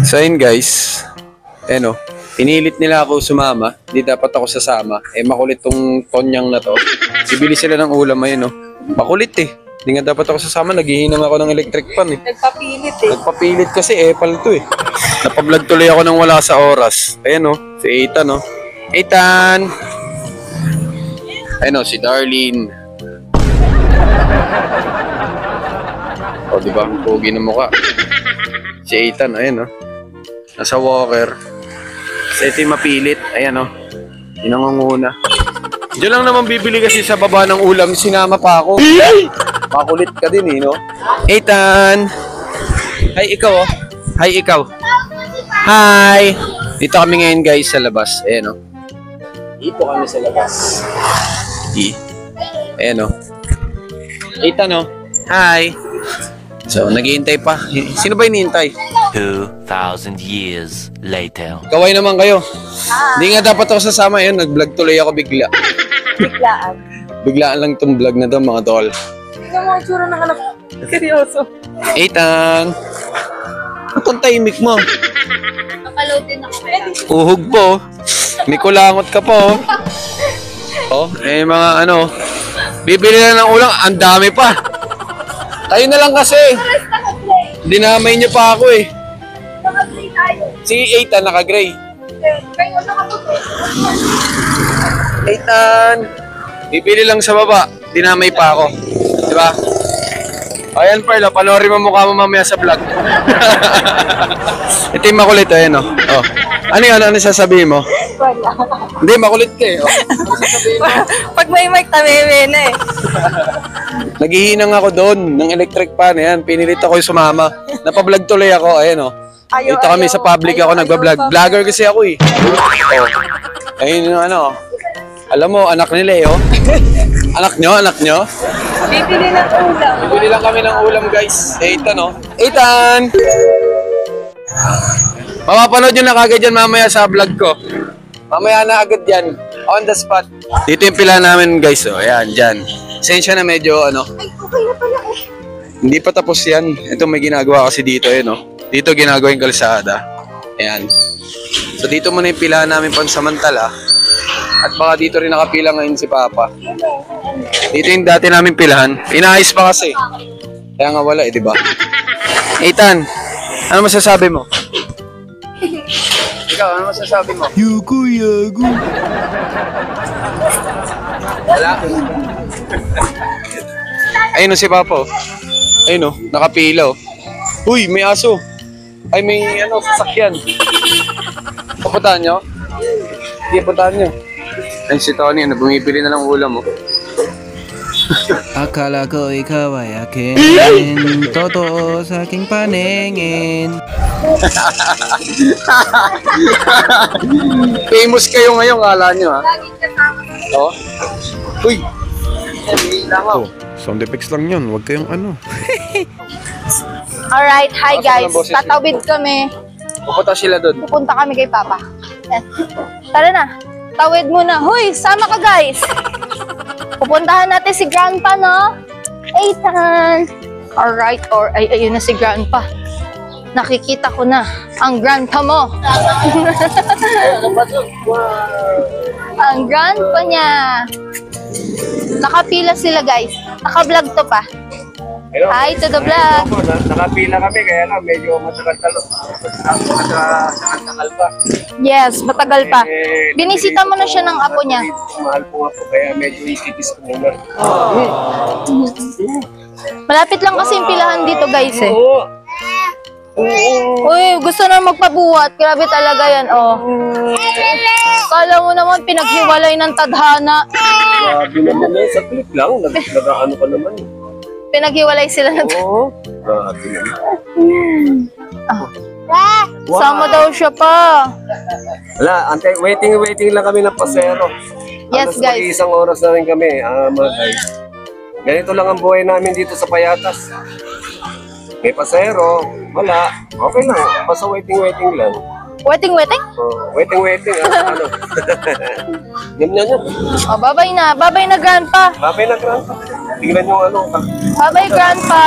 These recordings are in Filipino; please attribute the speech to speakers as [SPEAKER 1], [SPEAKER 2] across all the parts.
[SPEAKER 1] So ayun guys, o, pinilit nila ako sumama, hindi dapat ako sasama. Makulit tong tonyang na to. Bibili sila ng ulam ayun makulit Hindi nga dapat ako sasama, naghihinang ako ng electric fan
[SPEAKER 2] Nagpapilit
[SPEAKER 1] Nagpapilit kasi epal to Napablog tuloy ako nang wala sa oras. Ayan si Ethan Ethan! Ayun si Darlene. O diba, ang pogi ng mukha. Si Ethan, ayun nasa walker. So ito yung mapilit, ayan yung nangunguna. Diyan lang naman bibili kasi sa baba ng ulam, sinama pa ako. Makulit ka din no? Ethan! Hi, ikaw Hi, ikaw. Hi! Dito kami ngayon guys sa labas, ayan Dito kami sa labas. Ayan Ethan Hi! So, naghihintay pa. Sino ba hinihintay?
[SPEAKER 3] 2,000 years later.
[SPEAKER 1] Kaway naman kayo. Hindi nga dapat ako sasama yun. Nag-vlog tuloy ako bigla.
[SPEAKER 2] Biglaan.
[SPEAKER 1] Biglaan lang tong vlog na to mga tol.
[SPEAKER 2] Tingnan mo ang tsura ng anak. Seryoso.
[SPEAKER 1] Ethan! Ang tahimik mo.
[SPEAKER 2] Napaload din ako.
[SPEAKER 1] Uhog po. May kulangot ka po. Mga bibili na ng ulang. Ang dami pa. Tayo na lang kasi. Dinamay niyo pa ako
[SPEAKER 2] Naka-gray tayo.
[SPEAKER 1] Si Ethan naka-gray.
[SPEAKER 2] Kayo nakaputi.
[SPEAKER 1] Ethan! Bibili lang sa baba. Dinamay pa ako. Diba? Ayan Perla, panoorin mo mukha mo mamaya sa vlog. Ito yung makulit Ano yun? Ano sasabihin mo?
[SPEAKER 2] Wala.
[SPEAKER 1] Hindi, makulit ka Ano sasabihin mo?
[SPEAKER 2] Pag may mic, tameme na
[SPEAKER 1] Naghihinang ako doon ng electric fan. Ayan, pinilit ako yung sumama. Napablog tuloy ako. Ayan Dito kami sa public ako nagbablog. Vlogger kasi ako Ayun yung Alam mo, anak nila Anak nyo?
[SPEAKER 2] Bibili ng ulam.
[SPEAKER 1] Bibili lang kami ng ulam guys. Ethan Ethan! Mapapanood nyo na kagad yan mamaya sa vlog ko. Mamaya na agad yan. On the spot. Dito yung pila namin guys. Ayan, dyan. Sensya na medyo
[SPEAKER 2] Ay, okay na pala
[SPEAKER 1] Hindi pa tapos yan. Ito may ginagawa kasi dito Dito ginagawa yung kalsada. Ayan. So dito muna yung pilahan namin pansamantala. At baka dito rin nakapila ngayon si Papa. Dito yung dati namin pilahan. Inaayos pa kasi. Kaya nga wala diba? Ethan, ano masasabi mo? Ikaw, ano masasabi mo? Yugo. Wala. Ayun si Papa Ayun nakapila Uy, may aso. Ay, may sasakyan. Papuntahan nyo? Hindi, puntahan nyo. Ay, si Tony, bumibili na ng ulam
[SPEAKER 4] Akala ko ikaw ay akin, totoo sa aking paningin.
[SPEAKER 1] Famous kayo ngayon, kala nyo
[SPEAKER 2] Laging kasama.
[SPEAKER 1] Uy!
[SPEAKER 4] Sound effects lang yun, huwag kayong
[SPEAKER 2] Alright, hi
[SPEAKER 1] Asa
[SPEAKER 2] guys.
[SPEAKER 1] ng boses
[SPEAKER 2] Tatawid kami.
[SPEAKER 1] Pupunta sila doon.
[SPEAKER 2] Pupunta kami kay Papa. Tara na. Tawid muna. Hoy, sama ka guys. Pupuntahan natin si Grandpa, Ethan. Alright, ayun na si Grandpa. Nakikita ko na ang Grandpa mo. Ang Grandpa niya. Nakapila sila guys. Naka-vlog to pa. Hi to the vlog.
[SPEAKER 1] Nakapila kami, kaya lang medyo matagal pa.
[SPEAKER 2] Yes, matagal pa. Binisita mo na siya ng apo niya.
[SPEAKER 1] Mahal po nga po, kaya medyo isipis ko muna.
[SPEAKER 2] Malapit lang kasi yung pilahan dito guys Uy, gusto na magpabuhat. Grabe talaga yan, Kala mo naman pinaghiwalay ng tadhana.
[SPEAKER 1] Grabe naman sa clip lang. Nag-ano ka naman
[SPEAKER 2] Pinaghiwalay sila ng
[SPEAKER 1] grabe naman.
[SPEAKER 2] Sama daw siya pa.
[SPEAKER 1] Wala, waiting lang kami ng pasero.
[SPEAKER 2] Yes, guys.
[SPEAKER 1] Isang oras na rin kami, mga guys. Ganito lang ang buhay namin dito sa Payatas. May pasero, wala. Okay lang, basta waiting lang.
[SPEAKER 2] Waiting?
[SPEAKER 1] Waiting, Yun.
[SPEAKER 2] Babay na Grandpa.
[SPEAKER 1] Babay na, Grandpa. Tingnan nyo
[SPEAKER 2] Bye-bye, Grandpa.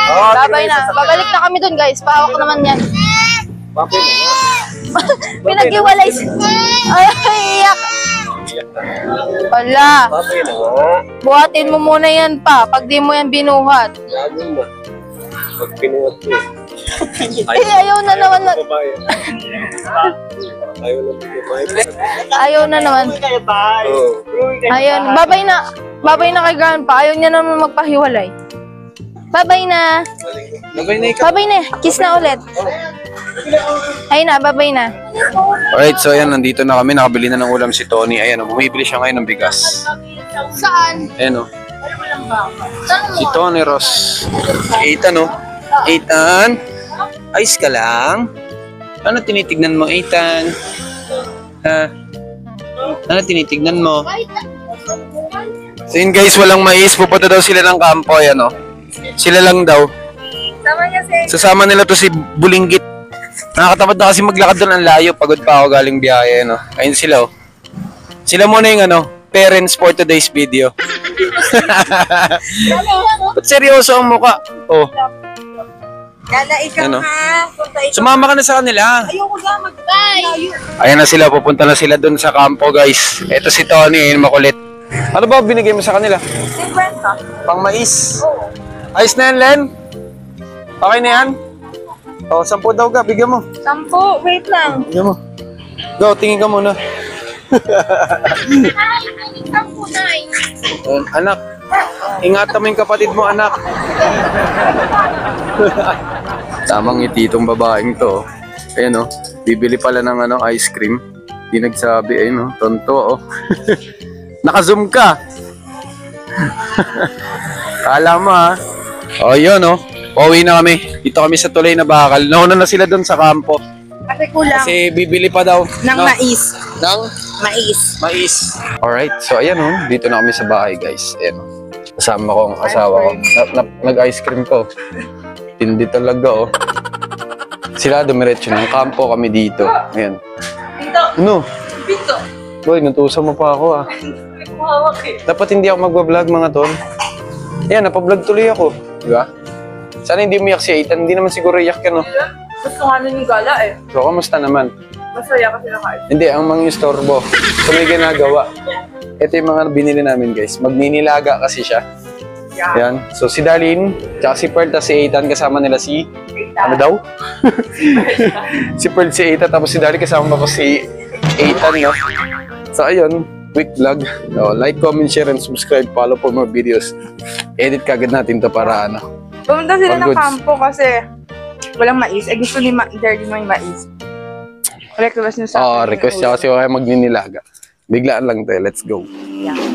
[SPEAKER 1] Oh,
[SPEAKER 2] Bye-bye. babay na. Babalik na kami dun, guys. Pahawak naman yan. Pinag-iwalay si... Ay, iyak. Wala. Buhatin mo muna yan pa. Pag di mo yan binuhat.
[SPEAKER 1] Pag pinuhat ko.
[SPEAKER 2] Ayaw na naman. Ayaw na naman. Ayaw. Babay na kay Grandpa. Ayaw niya naman magpahiwalay. Babay na. Babay na. Kiss na ulit. Ay na, babay na.
[SPEAKER 1] Alright, so ayan, nandito na kami. Nakabili na ng ulam si Tony. Ayan, bumibili siya ngayon ng bigas.
[SPEAKER 2] Saan?
[SPEAKER 1] Ayan o. Si Tony Ross. Ethan o. Ethan, ayos ka lang? Ano tinitignan mo, Ethan? Ha? Ano tinitignan mo? So yun guys, walang mais. Pupunta daw sila ng kampo. Ayan o. Sila lang daw. Sasama nila to si Bulinggit. Nakakatamad na kasi maglakad doon ang layo. Pagod pa ako galing biyahe, no? Ayun sila, oh. Sila muna yung, parents for today's video. Ba't seryoso ang muka? Oh.
[SPEAKER 5] Gala, ikaw
[SPEAKER 1] Ano?
[SPEAKER 5] ha. Punta ikaw.
[SPEAKER 1] Sumama ka na sa kanila.
[SPEAKER 5] Ayoko na mag-bye.
[SPEAKER 1] Ayan na sila, pupunta na sila doon sa kampo, guys. Ito si Tony, yun makulit. Ano ba binigay mo sa kanila?
[SPEAKER 5] 50.
[SPEAKER 1] Pang mais. Ayos na yan, Len? Okay na yan? O, 10 daw ka, bigyan mo.
[SPEAKER 5] 10. Wait lang.
[SPEAKER 1] Bigyan mo. Go, tingin ka muna. Anak, ingatan mo yung kapatid mo, anak. Tamang ngiti itong babaeng to. Ayan, bibili pala ng ice cream. Di nagsabi, ayun, tonto, Naka-zoom ka. Kala mo, ha. O, yun, pauwi na kami. Dito kami sa tulay na bakal. Nauna na sila doon sa kampo.
[SPEAKER 5] Kasi kulang
[SPEAKER 1] Kasi bibili pa daw.
[SPEAKER 5] ng mais.
[SPEAKER 1] Ng
[SPEAKER 5] Mais.
[SPEAKER 1] mais. Alright, so ayan dito na kami sa bahay guys. Ayan kasama ko ang asawa ko. Nag-ice cream ko. Tindi talaga Sila dumiretso ng kampo, kami dito. Ayan. Ano?
[SPEAKER 5] Pito.
[SPEAKER 1] Boy, natusan mo pa ako Dapat hindi ako magbablog mga tol. Ayan, napablog tuloy ako. Diba? Sana hindi umiyak si Ethan. Hindi naman siguro iyak ka,
[SPEAKER 5] Gusto nga nun yung gala eh.
[SPEAKER 1] So, kamusta naman?
[SPEAKER 5] Masaya kasi nakain.
[SPEAKER 1] Hindi, ang mga istorbo. So, may ginagawa. Ito yung mga binili namin, guys. Magninilaga kasi siya. Yan. So, si Darlene, tsaka si Pearl, tapos si Ethan, kasama nila si... Ano daw? Si Pearl, si Ethan, tapos si Darlene, kasama ko si Ethan, So, ayun. Quick vlog. Like, comment, share, and subscribe. Follow for more videos. Edit kagad natin to para
[SPEAKER 5] Pumunta sila ng
[SPEAKER 1] Pag-goods.
[SPEAKER 5] kampo kasi walang mais. Gusto ni Darlene may mais. Request niya sa akin.
[SPEAKER 1] request siya kasi kaya magninilaga. Biglaan lang tayo. Let's go.
[SPEAKER 5] Yeah.